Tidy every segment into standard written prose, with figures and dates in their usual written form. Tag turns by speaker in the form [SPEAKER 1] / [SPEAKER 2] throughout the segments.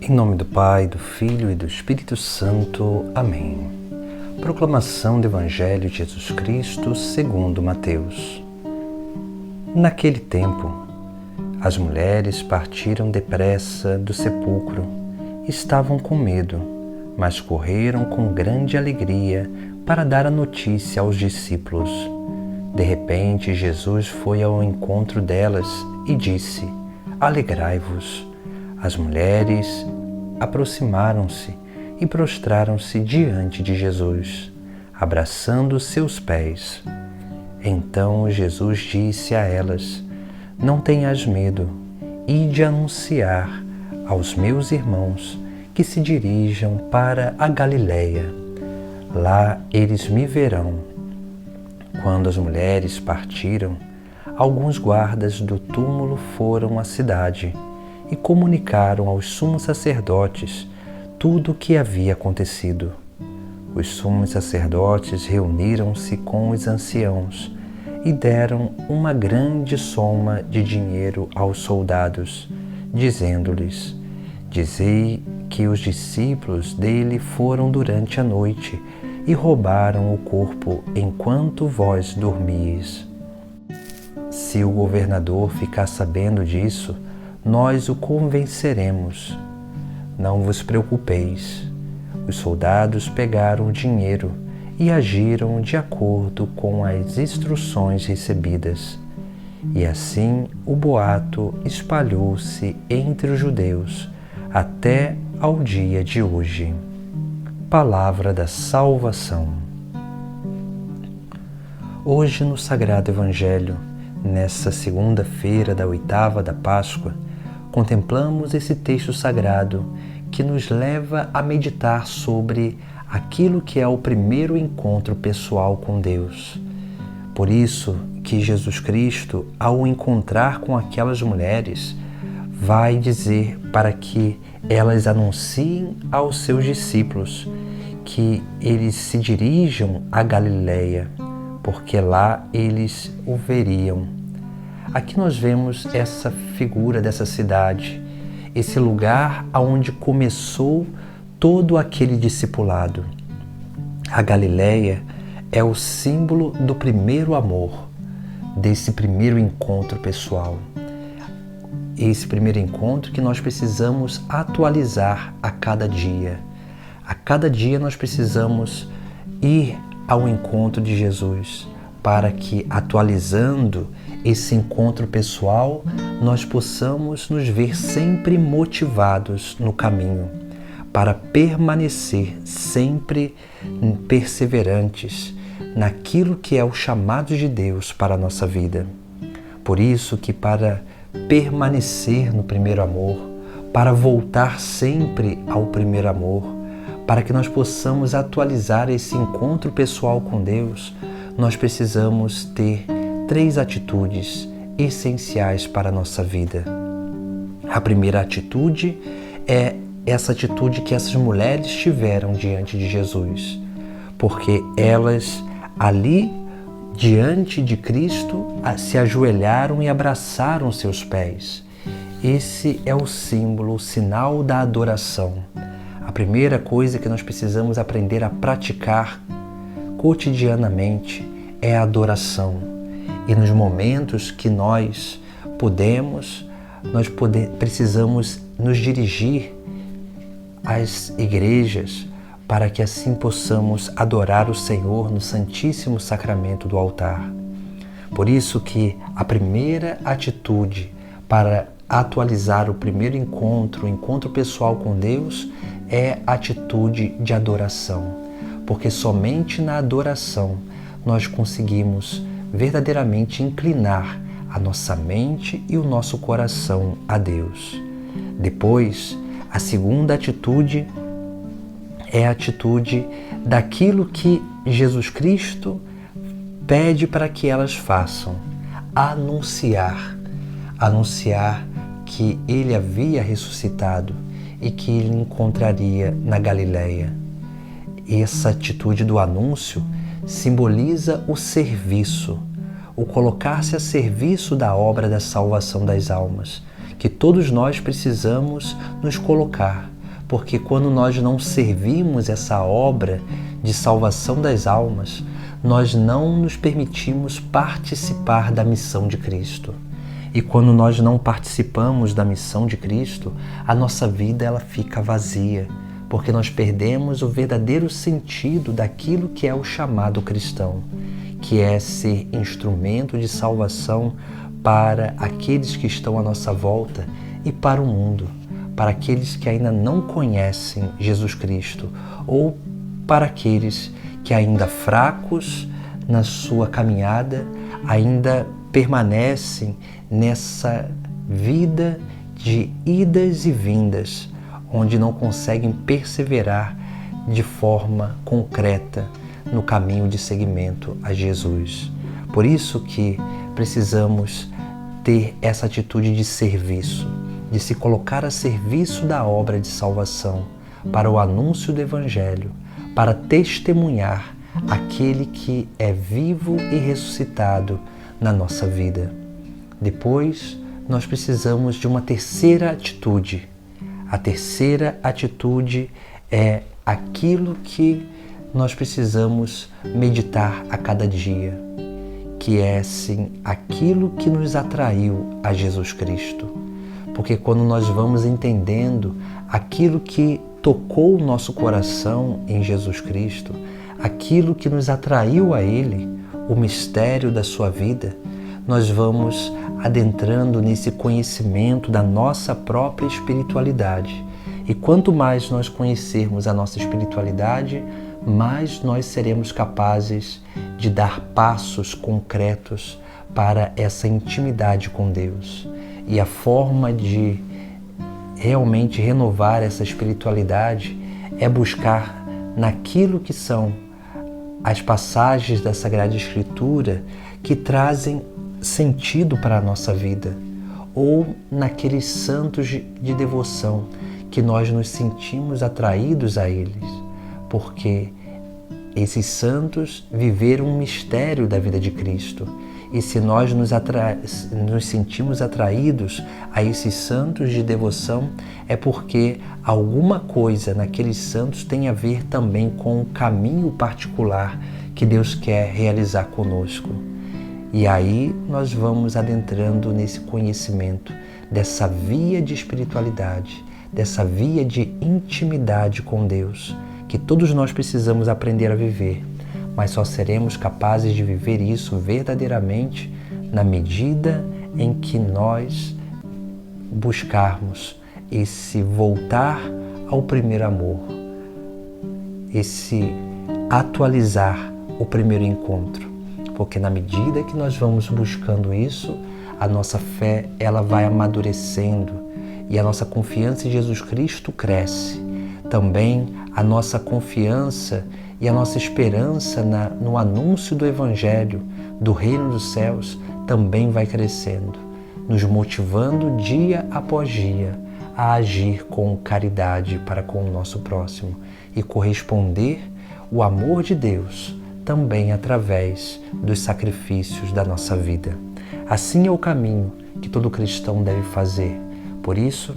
[SPEAKER 1] Em nome do Pai, do Filho e do Espírito Santo. Amém. Proclamação do Evangelho de Jesus Cristo segundo Mateus. Naquele tempo, as mulheres partiram depressa do sepulcro. Estavam com medo, mas correram com grande alegria para dar a notícia aos discípulos. De repente, Jesus foi ao encontro delas e disse: Alegrai-vos. As mulheres aproximaram-se e prostraram-se diante de Jesus, abraçando seus pés. Então Jesus disse a elas: Não tenhas medo, ide anunciar aos meus irmãos que se dirijam para a Galileia. Lá eles me verão. Quando as mulheres partiram, alguns guardas do túmulo foram à cidade e comunicaram aos sumos sacerdotes tudo o que havia acontecido. Os sumos sacerdotes reuniram-se com os anciãos e deram uma grande soma de dinheiro aos soldados, dizendo-lhes: Dizei que os discípulos dele foram durante a noite e roubaram o corpo enquanto vós dormíeis. Se o governador ficar sabendo disso, nós o convenceremos. Não vos preocupeis. Os soldados pegaram o dinheiro e agiram de acordo com as instruções recebidas. E assim o boato espalhou-se entre os judeus até ao dia de hoje. Palavra da salvação. Hoje, no Sagrado Evangelho, nessa segunda-feira da oitava da Páscoa, contemplamos esse texto sagrado que nos leva a meditar sobre aquilo que é o primeiro encontro pessoal com Deus. Por isso que Jesus Cristo, ao encontrar com aquelas mulheres, vai dizer para que elas anunciem aos seus discípulos que eles se dirijam à Galileia, porque lá eles o veriam. Aqui nós vemos essa figura dessa cidade, esse lugar onde começou todo aquele discipulado. A Galileia é o símbolo do primeiro amor, desse primeiro encontro pessoal. Esse primeiro encontro que nós precisamos atualizar a cada dia. A cada dia nós precisamos ir ao encontro de Jesus, para que, atualizando esse encontro pessoal, nós possamos nos ver sempre motivados no caminho, para permanecer sempre perseverantes naquilo que é o chamado de Deus para a nossa vida. Por isso que, para permanecer no primeiro amor, para voltar sempre ao primeiro amor, para que nós possamos atualizar esse encontro pessoal com Deus, nós precisamos ter 3 atitudes essenciais para a nossa vida. A primeira atitude é essa atitude que essas mulheres tiveram diante de Jesus, porque elas ali, diante de Cristo, se ajoelharam e abraçaram seus pés. Esse é o símbolo, o sinal da adoração. A primeira coisa que nós precisamos aprender a praticar cotidianamente é a adoração. E nos momentos que nós precisamos nos dirigir às igrejas para que assim possamos adorar o Senhor no Santíssimo Sacramento do altar. Por isso que a primeira atitude para atualizar o primeiro encontro, o encontro pessoal com Deus, é a atitude de adoração. Porque somente na adoração nós conseguimos verdadeiramente inclinar a nossa mente e o nosso coração a Deus. Depois, a segunda atitude é a atitude daquilo que Jesus Cristo pede para que elas façam: anunciar que Ele havia ressuscitado e que Ele encontraria na Galileia. Essa atitude do anúncio simboliza o serviço, o colocar-se a serviço da obra da salvação das almas, que todos nós precisamos nos colocar, porque quando nós não servimos essa obra de salvação das almas, nós não nos permitimos participar da missão de Cristo. E quando nós não participamos da missão de Cristo, a nossa vida ela fica vazia, porque nós perdemos o verdadeiro sentido daquilo que é o chamado cristão, que é ser instrumento de salvação para aqueles que estão à nossa volta e para o mundo, para aqueles que ainda não conhecem Jesus Cristo ou para aqueles que ainda fracos na sua caminhada, ainda permanecem nessa vida de idas e vindas, onde não conseguem perseverar de forma concreta no caminho de seguimento a Jesus. Por isso que precisamos ter essa atitude de serviço, de se colocar a serviço da obra de salvação, para o anúncio do Evangelho, para testemunhar aquele que é vivo e ressuscitado na nossa vida. Depois, nós precisamos de uma terceira atitude. A terceira atitude é aquilo que nós precisamos meditar a cada dia, que é, sim, aquilo que nos atraiu a Jesus Cristo. Porque quando nós vamos entendendo aquilo que tocou o nosso coração em Jesus Cristo, aquilo que nos atraiu a Ele, o mistério da sua vida, nós vamos adentrando nesse conhecimento da nossa própria espiritualidade. E quanto mais nós conhecermos a nossa espiritualidade, mais nós seremos capazes de dar passos concretos para essa intimidade com Deus. E a forma de realmente renovar essa espiritualidade é buscar naquilo que são as passagens da Sagrada Escritura que trazem sentido para a nossa vida, ou naqueles santos de devoção que nós nos sentimos atraídos a eles, porque esses santos viveram um mistério da vida de Cristo. E se nós nos sentimos atraídos a esses santos de devoção, é porque alguma coisa naqueles santos tem a ver também com o caminho particular que Deus quer realizar conosco. E aí nós vamos adentrando nesse conhecimento dessa via de espiritualidade, dessa via de intimidade com Deus, que todos nós precisamos aprender a viver, mas só seremos capazes de viver isso verdadeiramente na medida em que nós buscarmos esse voltar ao primeiro amor, esse atualizar o primeiro encontro. Porque na medida que nós vamos buscando isso, a nossa fé ela vai amadurecendo e a nossa confiança em Jesus Cristo cresce. Também a nossa confiança e a nossa esperança no anúncio do Evangelho, do Reino dos Céus, também vai crescendo, nos motivando dia após dia a agir com caridade para com o nosso próximo e corresponder o amor de Deus também através dos sacrifícios da nossa vida. Assim é o caminho que todo cristão deve fazer. Por isso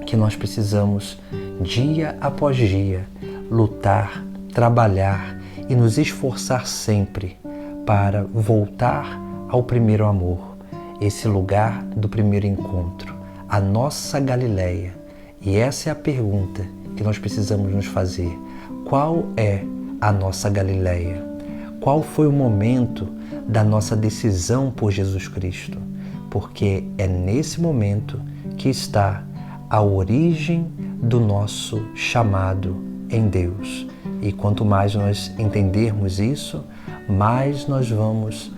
[SPEAKER 1] que nós precisamos, dia após dia, lutar, trabalhar e nos esforçar sempre para voltar ao primeiro amor, esse lugar do primeiro encontro, a nossa Galileia. E essa é a pergunta que nós precisamos nos fazer. Qual é a nossa Galileia? Qual foi o momento da nossa decisão por Jesus Cristo? Porque é nesse momento que está a origem do nosso chamado em Deus. E quanto mais nós entendermos isso, mais nós vamos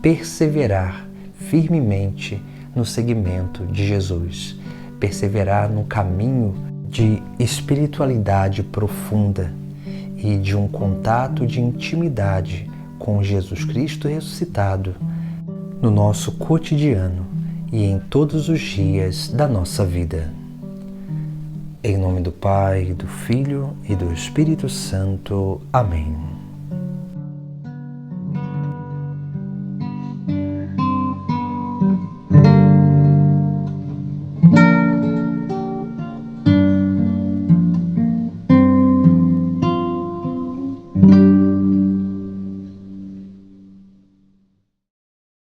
[SPEAKER 1] perseverar firmemente no seguimento de Jesus, perseverar no caminho de espiritualidade profunda e de um contato de intimidade com Jesus Cristo ressuscitado no nosso cotidiano e em todos os dias da nossa vida. Em nome do Pai, do Filho e do Espírito Santo. Amém.